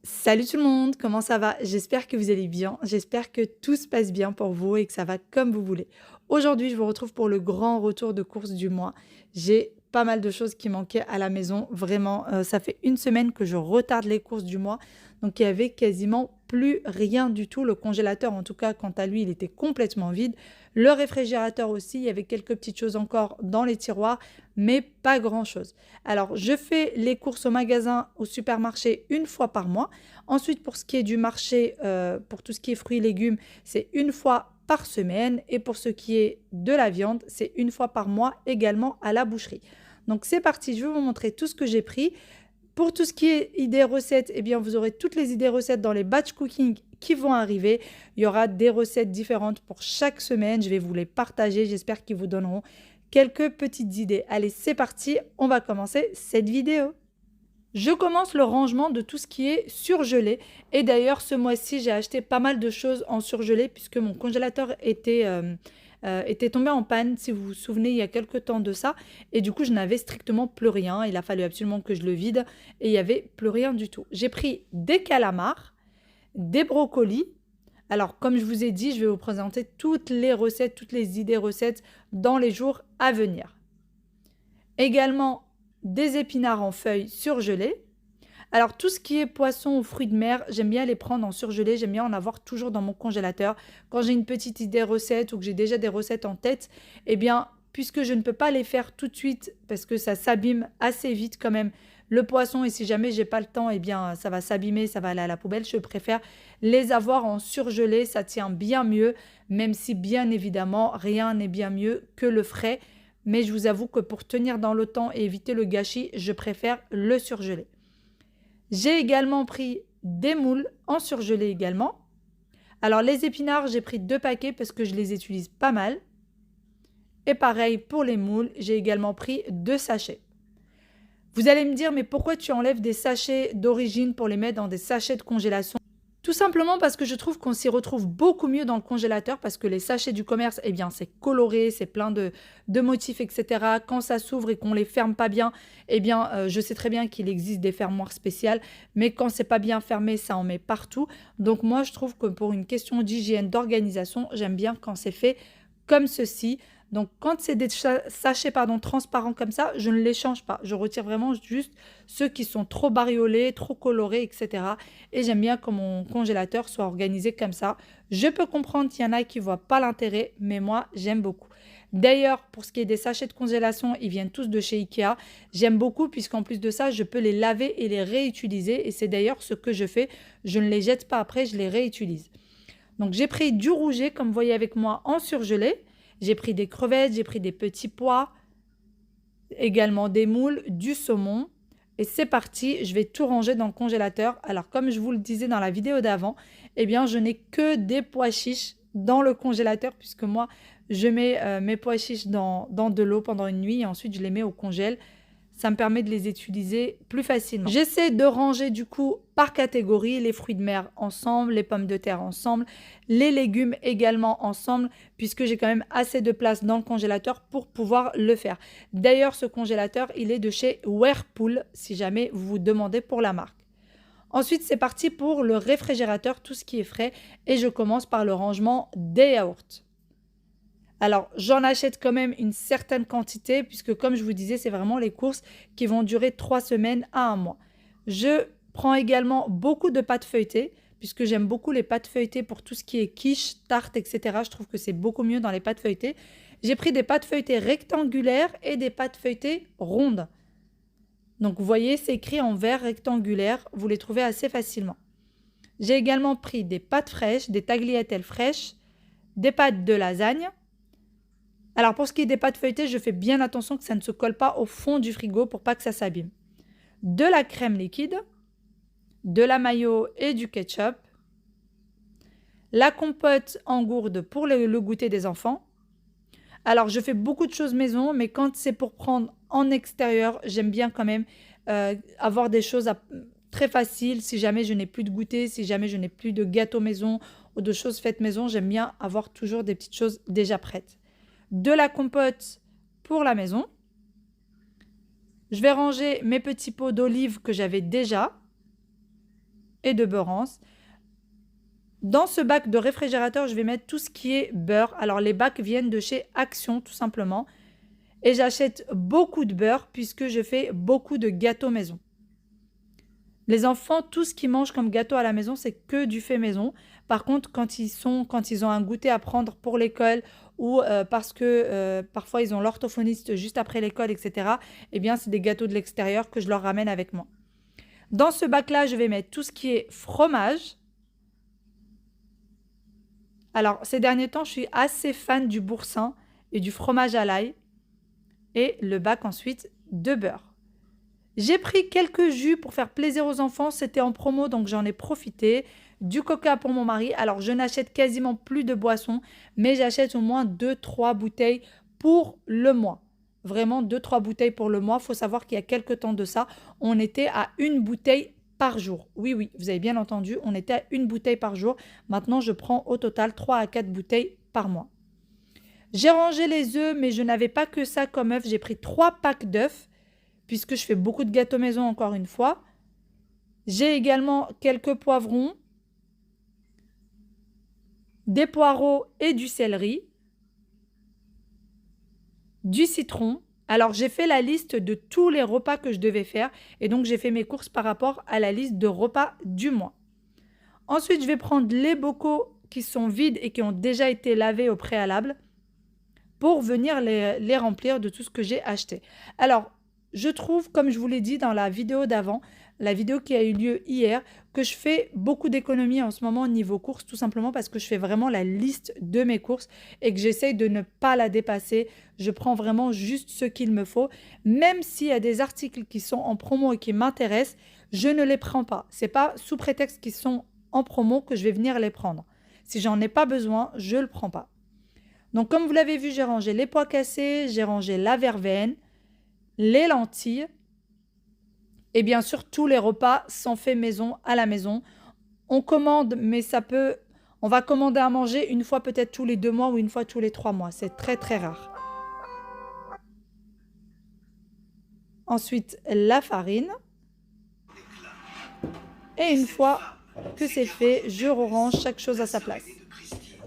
Salut tout le monde, comment ça va? J'espère que vous allez bien, j'espère que tout se passe bien pour vous et que ça va comme vous voulez. Aujourd'hui, je vous retrouve pour le grand retour de course du mois. J'ai pas mal de choses qui manquaient à la maison, vraiment, ça fait une semaine que je retarde les courses du mois, donc il y avait quasiment plus rien du tout. Le congélateur, en tout cas, quant à lui, il était complètement vide. Le réfrigérateur aussi, il y avait quelques petites choses encore dans les tiroirs, mais pas grand-chose. Alors, je fais les courses au magasin, au supermarché une fois par mois. Ensuite, pour ce qui est du marché, pour tout ce qui est fruits et légumes, c'est une fois par semaine. Et pour ce qui est de la viande, c'est une fois par mois également à la boucherie. Donc c'est parti, je vais vous montrer tout ce que j'ai pris. Pour tout ce qui est idées recettes, eh bien, vous aurez toutes les idées recettes dans les batch cooking qui vont arriver. Il y aura des recettes différentes pour chaque semaine. Je vais vous les partager. J'espère qu'ils vous donneront quelques petites idées. Allez, c'est parti. On va commencer cette vidéo. Je commence le rangement de tout ce qui est surgelé. Et d'ailleurs, ce mois-ci, j'ai acheté pas mal de choses en surgelé puisque mon congélateur était tombé en panne, si vous vous souvenez, il y a quelques temps de ça. Et du coup, je n'avais strictement plus rien. Il a fallu absolument que je le vide et il n'y avait plus rien du tout. J'ai pris des calamars, des brocolis. Alors, comme je vous ai dit, je vais vous présenter toutes les recettes, toutes les idées recettes dans les jours à venir. Également, des épinards en feuilles surgelés. Alors, tout ce qui est poisson ou fruits de mer, j'aime bien les prendre en surgelé, j'aime bien en avoir toujours dans mon congélateur. Quand j'ai une petite idée recette ou que j'ai déjà des recettes en tête, eh bien, puisque je ne peux pas les faire tout de suite parce que ça s'abîme assez vite quand même, le poisson, et si jamais j'ai pas le temps, eh bien, ça va s'abîmer, ça va aller à la poubelle. Je préfère les avoir en surgelé, ça tient bien mieux, même si bien évidemment, rien n'est bien mieux que le frais. Mais je vous avoue que pour tenir dans le temps et éviter le gâchis, je préfère le surgeler. J'ai également pris des moules en surgelé également. Alors les épinards, j'ai pris 2 paquets parce que je les utilise pas mal. Et pareil pour les moules, j'ai également pris 2 sachets. Vous allez me dire, mais pourquoi tu enlèves des sachets d'origine pour les mettre dans des sachets de congélation? Tout simplement parce que je trouve qu'on s'y retrouve beaucoup mieux dans le congélateur parce que les sachets du commerce, eh bien, c'est coloré, c'est plein de motifs, etc. Quand ça s'ouvre et qu'on les ferme pas bien, eh bien, je sais très bien qu'il existe des fermoirs spéciales, mais quand c'est pas bien fermé, ça en met partout. Donc moi, je trouve que pour une question d'hygiène, d'organisation, j'aime bien quand c'est fait comme ceci. Donc, quand c'est des sachets transparents comme ça, je ne les change pas. Je retire vraiment juste ceux qui sont trop bariolés, trop colorés, etc. Et j'aime bien que mon congélateur soit organisé comme ça. Je peux comprendre qu'il y en a qui ne voient pas l'intérêt, mais moi, j'aime beaucoup. D'ailleurs, pour ce qui est des sachets de congélation, ils viennent tous de chez Ikea. J'aime beaucoup puisqu'en plus de ça, je peux les laver et les réutiliser. Et c'est d'ailleurs ce que je fais. Je ne les jette pas après, je les réutilise. Donc, j'ai pris du rouget, comme vous voyez avec moi, en surgelé. J'ai pris des crevettes, j'ai pris des petits pois, également des moules, du saumon. Et c'est parti, je vais tout ranger dans le congélateur. Alors, comme je vous le disais dans la vidéo d'avant, eh bien, je n'ai que des pois chiches dans le congélateur puisque moi, je mets mes pois chiches dans de l'eau pendant une nuit et ensuite, je les mets au congèle. Ça me permet de les utiliser plus facilement. J'essaie de ranger du coup par catégorie, les fruits de mer ensemble, les pommes de terre ensemble, les légumes également ensemble, puisque j'ai quand même assez de place dans le congélateur pour pouvoir le faire. D'ailleurs, ce congélateur, il est de chez Whirlpool, si jamais vous vous demandez pour la marque. Ensuite, c'est parti pour le réfrigérateur, tout ce qui est frais, et je commence par le rangement des yaourts. Alors, j'en achète quand même une certaine quantité puisque, comme je vous disais, c'est vraiment les courses qui vont durer 3 semaines à 1 mois. Je prends également beaucoup de pâtes feuilletées puisque j'aime beaucoup les pâtes feuilletées pour tout ce qui est quiche, tarte, etc. Je trouve que c'est beaucoup mieux dans les pâtes feuilletées. J'ai pris des pâtes feuilletées rectangulaires et des pâtes feuilletées rondes. Donc, vous voyez, c'est écrit en vert rectangulaire. Vous les trouvez assez facilement. J'ai également pris des pâtes fraîches, des tagliatelles fraîches, des pâtes de lasagne. Alors, pour ce qui est des pâtes feuilletées, je fais bien attention que ça ne se colle pas au fond du frigo pour pas que ça s'abîme. De la crème liquide, de la mayo et du ketchup, la compote en gourde pour le goûter des enfants. Alors, je fais beaucoup de choses maison, mais quand c'est pour prendre en extérieur, j'aime bien quand même avoir des choses très faciles. Si jamais je n'ai plus de goûter, si jamais je n'ai plus de gâteau maison ou de choses faites maison, j'aime bien avoir toujours des petites choses déjà prêtes. De la compote pour la maison. Je vais ranger mes petits pots d'olives que j'avais déjà. et de beurrance. Dans ce bac de réfrigérateur, je vais mettre tout ce qui est beurre. Alors, les bacs viennent de chez Action, tout simplement. Et j'achète beaucoup de beurre puisque je fais beaucoup de gâteaux maison. Les enfants, tout ce qu'ils mangent comme gâteau à la maison, c'est que du fait maison. Par contre, quand ils ont un goûter à prendre pour l'école ou parce que parfois ils ont l'orthophoniste juste après l'école, etc., eh bien, c'est des gâteaux de l'extérieur que je leur ramène avec moi. Dans ce bac-là, je vais mettre tout ce qui est fromage. Alors, ces derniers temps, je suis assez fan du boursin et du fromage à l'ail. Et le bac ensuite de beurre. J'ai pris quelques jus pour faire plaisir aux enfants. C'était en promo, donc j'en ai profité. Du coca pour mon mari. Alors, je n'achète quasiment plus de boissons, mais j'achète au moins 2-3 bouteilles pour le mois. Vraiment 2-3 bouteilles pour le mois. Il faut savoir qu'il y a quelques temps de ça, on était à une bouteille par jour. Oui, oui, vous avez bien entendu, on était à une bouteille par jour. Maintenant, je prends au total 3 à 4 bouteilles par mois. J'ai rangé les œufs, mais je n'avais pas que ça comme œufs. J'ai pris 3 packs d'œufs, puisque je fais beaucoup de gâteaux maison encore une fois. J'ai également quelques poivrons, des poireaux et du céleri, du citron. Alors, j'ai fait la liste de tous les repas que je devais faire et donc j'ai fait mes courses par rapport à la liste de repas du mois. Ensuite, je vais prendre les bocaux qui sont vides et qui ont déjà été lavés au préalable pour venir les remplir de tout ce que j'ai acheté. Alors, je trouve, comme je vous l'ai dit dans la vidéo d'avant, la vidéo qui a eu lieu hier, que je fais beaucoup d'économies en ce moment au niveau courses, tout simplement parce que je fais vraiment la liste de mes courses et que j'essaye de ne pas la dépasser. Je prends vraiment juste ce qu'il me faut. Même s'il y a des articles qui sont en promo et qui m'intéressent, je ne les prends pas. Ce n'est pas sous prétexte qu'ils sont en promo que je vais venir les prendre. Si j'en ai pas besoin, je ne le prends pas. Donc, comme vous l'avez vu, j'ai rangé les pois cassés, j'ai rangé la verveine, les lentilles et bien sûr tous les repas sont faits maison à la maison. On commande, mais on va commander à manger une fois peut-être tous les 2 mois ou une fois tous les 3 mois. C'est très très rare. Ensuite, la farine. Et une fois que c'est fait, je range chaque chose à sa place.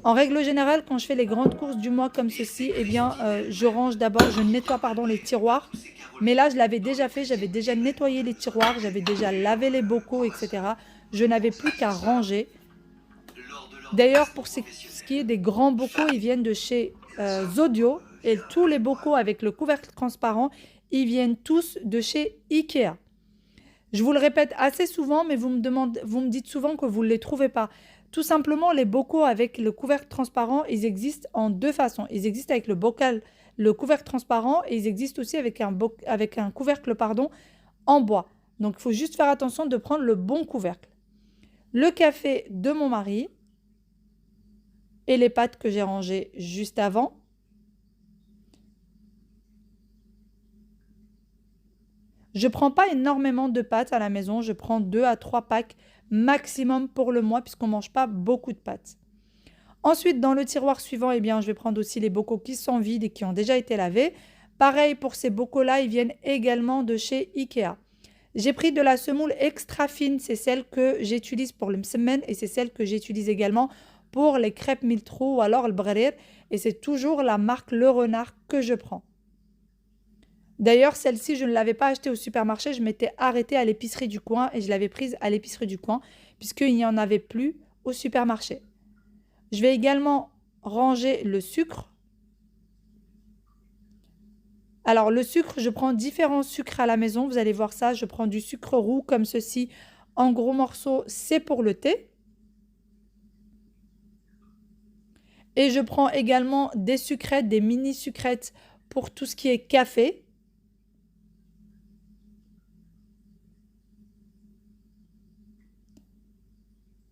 En règle générale, quand je fais les grandes courses du mois comme ceci, eh bien, je nettoie les tiroirs. Mais là, je l'avais déjà fait, j'avais déjà nettoyé les tiroirs, j'avais déjà lavé les bocaux, etc. Je n'avais plus qu'à ranger. D'ailleurs, pour ce qui est des grands bocaux, ils viennent de chez Zodio. Et tous les bocaux avec le couvercle transparent, ils viennent tous de chez Ikea. Je vous le répète assez souvent, mais vous me dites souvent que vous ne les trouvez pas. Tout simplement, les bocaux avec le couvercle transparent, ils existent en 2 façons. Ils existent avec le couvercle transparent et ils existent aussi avec un couvercle en bois. Donc, il faut juste faire attention de prendre le bon couvercle. Le café de mon mari et les pâtes que j'ai rangées juste avant. Je ne prends pas énormément de pâtes à la maison. Je prends 2 à 3 packs maximum pour le mois puisqu'on ne mange pas beaucoup de pâtes. Ensuite, dans le tiroir suivant, eh bien, je vais prendre aussi les bocaux qui sont vides et qui ont déjà été lavés. Pareil pour ces bocaux-là, ils viennent également de chez Ikea. J'ai pris de la semoule extra fine, c'est celle que j'utilise pour le msemen et c'est celle que j'utilise également pour les crêpes mille trous ou alors le brer. Et c'est toujours la marque Le Renard que je prends. D'ailleurs, celle-ci, je ne l'avais pas achetée au supermarché, je m'étais arrêtée à l'épicerie du coin et je l'avais prise à l'épicerie du coin puisqu'il n'y en avait plus au supermarché. Je vais également ranger le sucre. Alors, le sucre, je prends différents sucres à la maison, vous allez voir ça. Je prends du sucre roux comme ceci en gros morceaux, c'est pour le thé. Et je prends également des sucrètes, des mini sucrètes pour tout ce qui est café.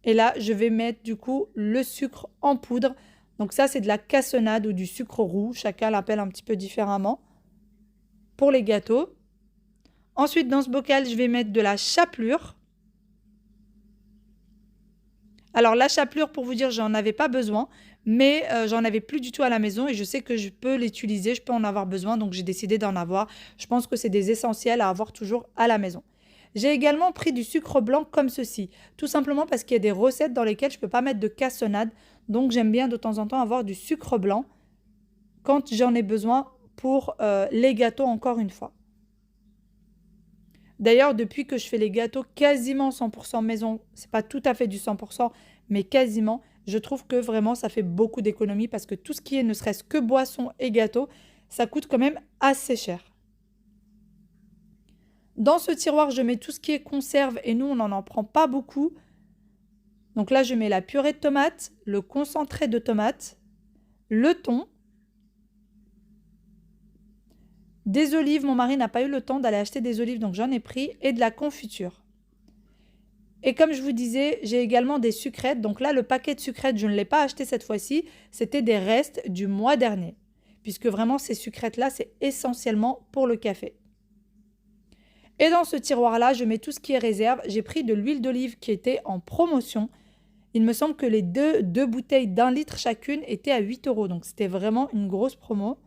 Et là, je vais mettre du coup le sucre en poudre. Donc ça, c'est de la cassonade ou du sucre roux. Chacun l'appelle un petit peu différemment. Pour les gâteaux. Ensuite, dans ce bocal, je vais mettre de la chapelure. Alors la chapelure, pour vous dire, j'en avais pas besoin. Mais j'en avais plus du tout à la maison. Et je sais que je peux l'utiliser, je peux en avoir besoin. Donc j'ai décidé d'en avoir. Je pense que c'est des essentiels à avoir toujours à la maison. J'ai également pris du sucre blanc comme ceci, tout simplement parce qu'il y a des recettes dans lesquelles je ne peux pas mettre de cassonade. Donc j'aime bien de temps en temps avoir du sucre blanc quand j'en ai besoin pour les gâteaux encore une fois. D'ailleurs, depuis que je fais les gâteaux quasiment 100% maison, c'est pas tout à fait du 100%, mais quasiment, je trouve que vraiment ça fait beaucoup d'économies parce que tout ce qui est ne serait-ce que boisson et gâteaux, ça coûte quand même assez cher. Dans ce tiroir, je mets tout ce qui est conserve et nous, on n'en prend pas beaucoup. Donc là, je mets la purée de tomates, le concentré de tomates, le thon, des olives. Mon mari n'a pas eu le temps d'aller acheter des olives, donc j'en ai pris, et de la confiture. Et comme je vous disais, j'ai également des sucrètes. Donc là, le paquet de sucrètes, je ne l'ai pas acheté cette fois-ci. C'était des restes du mois dernier. Puisque vraiment, ces sucrètes-là, c'est essentiellement pour le café. Et dans ce tiroir-là, je mets tout ce qui est réserve. J'ai pris de l'huile d'olive qui était en promotion. Il me semble que les deux bouteilles d'1 litre chacune étaient à 8 €. Donc c'était vraiment une grosse promo.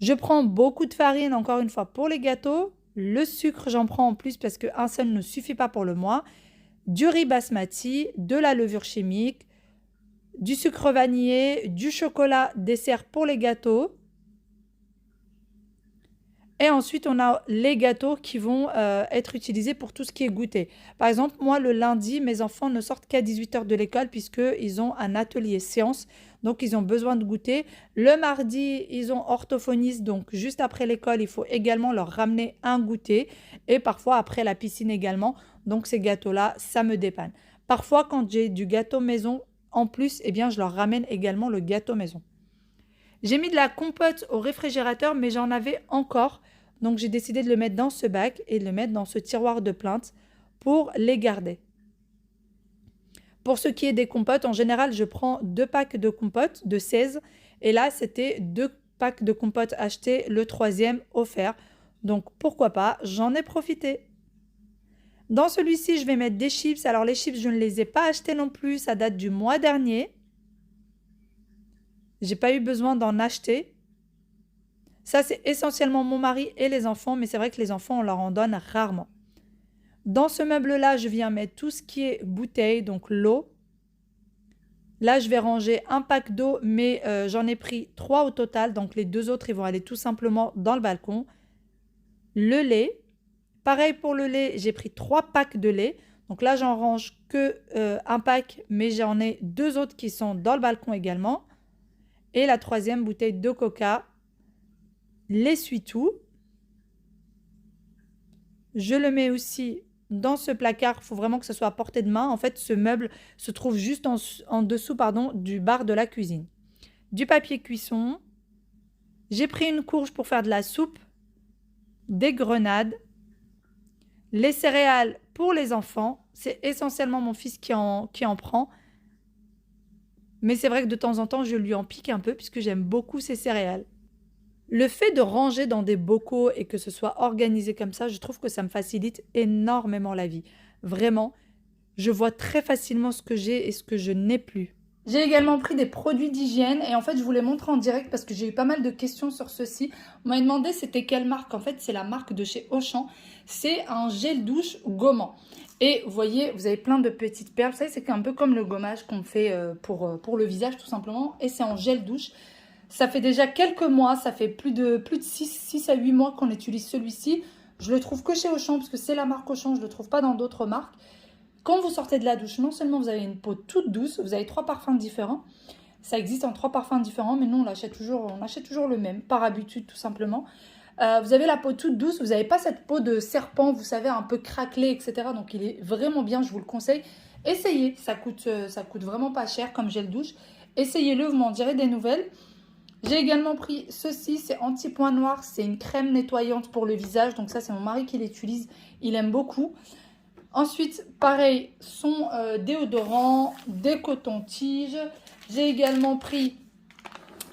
Je prends beaucoup de farine, encore une fois, pour les gâteaux. Le sucre, j'en prends en plus parce qu'un seul ne suffit pas pour le mois. Du riz basmati, de la levure chimique, du sucre vanillé, du chocolat dessert pour les gâteaux. Et ensuite, on a les gâteaux qui vont être utilisés pour tout ce qui est goûter. Par exemple, moi, le lundi, mes enfants ne sortent qu'à 18 h de l'école puisqu'ils ont un atelier séance. Donc, ils ont besoin de goûter. Le mardi, ils ont orthophoniste. Donc, juste après l'école, il faut également leur ramener un goûter. Et parfois, après la piscine également. Donc, ces gâteaux-là, ça me dépanne. Parfois, quand j'ai du gâteau maison en plus, eh bien, je leur ramène également le gâteau maison. J'ai mis de la compote au réfrigérateur, mais j'en avais encore. Donc, j'ai décidé de le mettre dans ce bac et de le mettre dans ce tiroir de plainte pour les garder. Pour ce qui est des compotes, en général, je prends 2 packs de compotes de 16. Et là, c'était 2 packs de compotes achetés, le 3e offert. Donc, pourquoi pas, j'en ai profité. Dans celui-ci, je vais mettre des chips. Alors, les chips, je ne les ai pas achetés non plus. Ça date du mois dernier. J'ai pas eu besoin d'en acheter. Ça, c'est essentiellement mon mari et les enfants, mais c'est vrai que les enfants, on leur en donne rarement. Dans ce meuble-là, je viens mettre tout ce qui est bouteille, donc l'eau. Là, je vais ranger un pack d'eau, mais j'en ai pris 3 au total. Donc, les 2 autres, ils vont aller tout simplement dans le balcon. Le lait. Pareil pour le lait, j'ai pris 3 packs de lait. Donc là, j'en range que un pack, mais j'en ai 2 autres qui sont dans le balcon également. Et la 3e bouteille de coca, l'essuie-tout. Je le mets aussi dans ce placard. Il faut vraiment que ce soit à portée de main. En fait, ce meuble se trouve juste en dessous du bar de la cuisine. Du papier cuisson. J'ai pris une courge pour faire de la soupe. Des grenades. Les céréales pour les enfants. C'est essentiellement mon fils qui en prend. Mais c'est vrai que de temps en temps, je lui en pique un peu puisque j'aime beaucoup ces céréales. Le fait de ranger dans des bocaux et que ce soit organisé comme ça, je trouve que ça me facilite énormément la vie. Vraiment, je vois très facilement ce que j'ai et ce que je n'ai plus. J'ai également pris des produits d'hygiène et en fait, je vous les montre en direct parce que j'ai eu pas mal de questions sur ceci. On m'a demandé c'était quelle marque. En fait, c'est la marque de chez Auchan. C'est un gel douche gommant. Et vous voyez, vous avez plein de petites perles. Vous savez, c'est un peu comme le gommage qu'on fait pour le visage tout simplement. Et c'est en gel douche. Ça fait déjà quelques mois, ça fait plus de 6 à 8 mois qu'on utilise celui-ci. Je le trouve que chez Auchan parce que c'est la marque Auchan, je ne le trouve pas dans d'autres marques. Quand vous sortez de la douche, non seulement vous avez une peau toute douce, vous avez 3 parfums différents. Ça existe en 3 parfums différents, mais nous on achète toujours le même, par habitude tout simplement. Vous avez la peau toute douce, vous n'avez pas cette peau de serpent, vous savez, un peu craquelée, etc. Donc il est vraiment bien, je vous le conseille. Essayez, ça coûte vraiment pas cher comme gel douche. Essayez-le, vous m'en direz des nouvelles. J'ai également pris ceci, c'est anti-point noir, c'est une crème nettoyante pour le visage. Donc ça, c'est mon mari qui l'utilise, il aime beaucoup. Ensuite, pareil, son déodorant, des cotons-tiges. J'ai également pris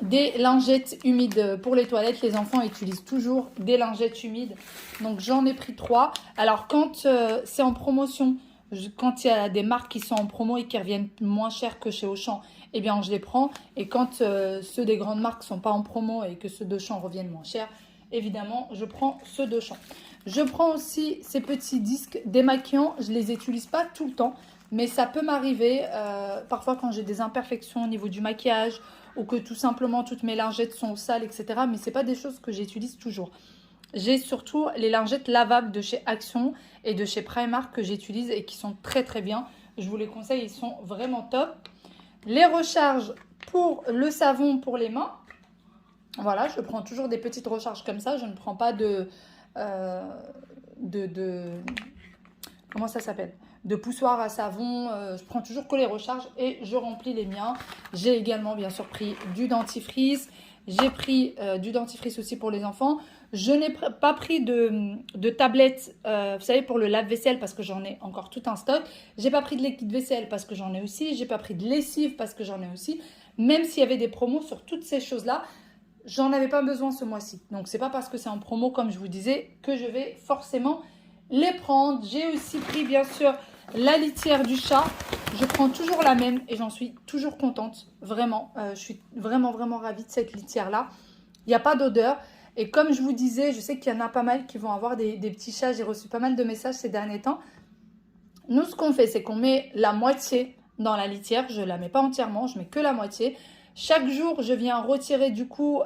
des lingettes humides pour les toilettes. Les enfants utilisent toujours des lingettes humides. Donc j'en ai pris 3. Alors quand c'est en promotion, quand il y a des marques qui sont en promo et qui reviennent moins cher que chez Auchan, eh bien je les prends. Et quand ceux des grandes marques ne sont pas en promo et que ceux d'Auchan reviennent moins cher, évidemment je prends ceux d'Auchan. Je prends aussi ces petits disques démaquillants. Je ne les utilise pas tout le temps, mais ça peut m'arriver parfois quand j'ai des imperfections au niveau du maquillage ou que tout simplement toutes mes lingettes sont sales, etc. Mais ce n'est pas des choses que j'utilise toujours. J'ai surtout les lingettes lavables de chez Action et de chez Primark que j'utilise et qui sont très très bien. Je vous les conseille, ils sont vraiment top. Les recharges pour le savon pour les mains. Voilà, je prends toujours des petites recharges comme ça. Je ne prends pas comment ça s'appelle, de poussoir à savon. Je prends toujours que les recharges et je remplis les miens. J'ai également bien sûr pris du dentifrice. J'ai pris du dentifrice aussi pour les enfants. Je n'ai pas pris de tablette, vous savez, pour le lave-vaisselle parce que j'en ai encore tout un stock. J'ai pas pris de liquide vaisselle parce que j'en ai aussi. J'ai pas pris de lessive parce que j'en ai aussi. Même s'il y avait des promos sur toutes ces choses-là, j'en avais pas besoin ce mois-ci. Donc, c'est pas parce que c'est en promo, comme je vous disais, que je vais forcément les prendre. J'ai aussi pris, bien sûr, la litière du chat. Je prends toujours la même et j'en suis toujours contente. Vraiment, je suis vraiment, vraiment ravie de cette litière-là. Il n'y a pas d'odeur. Et comme je vous disais, je sais qu'il y en a pas mal qui vont avoir des petits chats. J'ai reçu pas mal de messages ces derniers temps. Nous, ce qu'on fait, c'est qu'on met la moitié dans la litière. Je ne la mets pas entièrement, je mets que la moitié. Chaque jour, je viens retirer du coup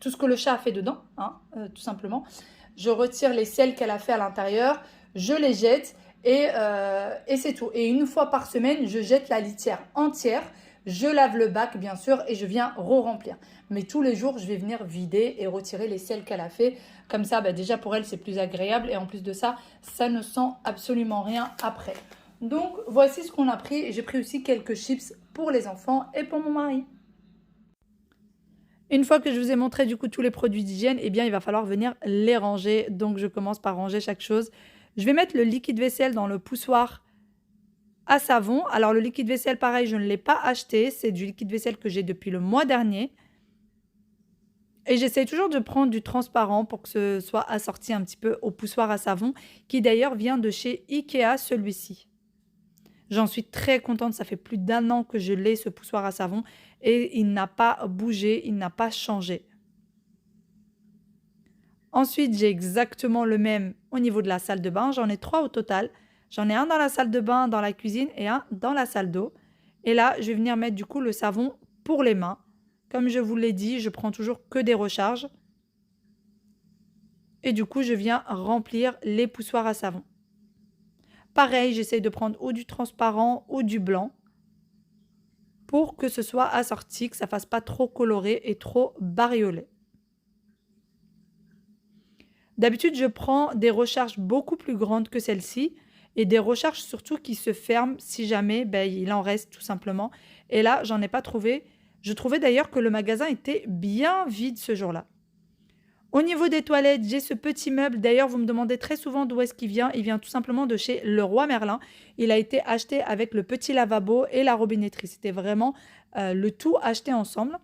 tout ce que le chat a fait dedans, hein, tout simplement. Je retire les selles qu'elle a fait à l'intérieur, je les jette et c'est tout. Et une fois par semaine, je jette la litière entière. Je lave le bac, bien sûr, et je viens re-remplir. Mais tous les jours, je vais venir vider et retirer les selles qu'elle a fait. Comme ça, déjà pour elle, c'est plus agréable. Et en plus de ça, ça ne sent absolument rien après. Donc, voici ce qu'on a pris. J'ai pris aussi quelques chips pour les enfants et pour mon mari. Une fois que je vous ai montré du coup tous les produits d'hygiène, eh bien, il va falloir venir les ranger. Donc, je commence par ranger chaque chose. Je vais mettre le liquide vaisselle dans le poussoir à savon. Alors, le liquide vaisselle, pareil, je ne l'ai pas acheté. C'est du liquide vaisselle que j'ai depuis le mois dernier. Et j'essaie toujours de prendre du transparent pour que ce soit assorti un petit peu au poussoir à savon, qui d'ailleurs vient de chez Ikea, celui-ci. J'en suis très contente, ça fait plus d'1 an que je l'ai, ce poussoir à savon, et il n'a pas bougé, il n'a pas changé. Ensuite, j'ai exactement le même au niveau de la salle de bain. J'en ai 3 au total. J'en ai un dans la salle de bain, dans la cuisine et un dans la salle d'eau. Et là, je vais venir mettre du coup le savon pour les mains. Comme je vous l'ai dit, je prends toujours que des recharges. Et du coup, je viens remplir les poussoirs à savon. Pareil, j'essaye de prendre ou du transparent ou du blanc pour que ce soit assorti, que ça ne fasse pas trop coloré et trop bariolé. D'habitude, je prends des recharges beaucoup plus grandes que celle-ci et des recharges surtout qui se ferment si jamais il en reste tout simplement. Et là, j'en ai pas trouvé. Je trouvais d'ailleurs que le magasin était bien vide ce jour-là. Au niveau des toilettes, j'ai ce petit meuble. D'ailleurs, vous me demandez très souvent d'où est-ce qu'il vient. Il vient tout simplement de chez Leroy Merlin. Il a été acheté avec le petit lavabo et la robinetterie. C'était vraiment le tout acheté ensemble.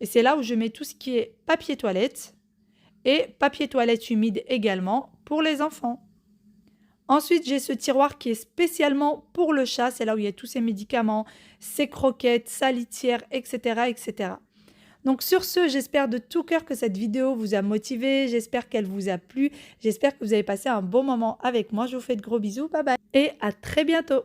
Et c'est là où je mets tout ce qui est papier toilette et papier toilette humide également pour les enfants. Ensuite, j'ai ce tiroir qui est spécialement pour le chat. C'est là où il y a tous ses médicaments, ses croquettes, sa litière, etc., etc. Donc sur ce, j'espère de tout cœur que cette vidéo vous a motivé, j'espère qu'elle vous a plu, j'espère que vous avez passé un bon moment avec moi. Je vous fais de gros bisous, bye bye et à très bientôt.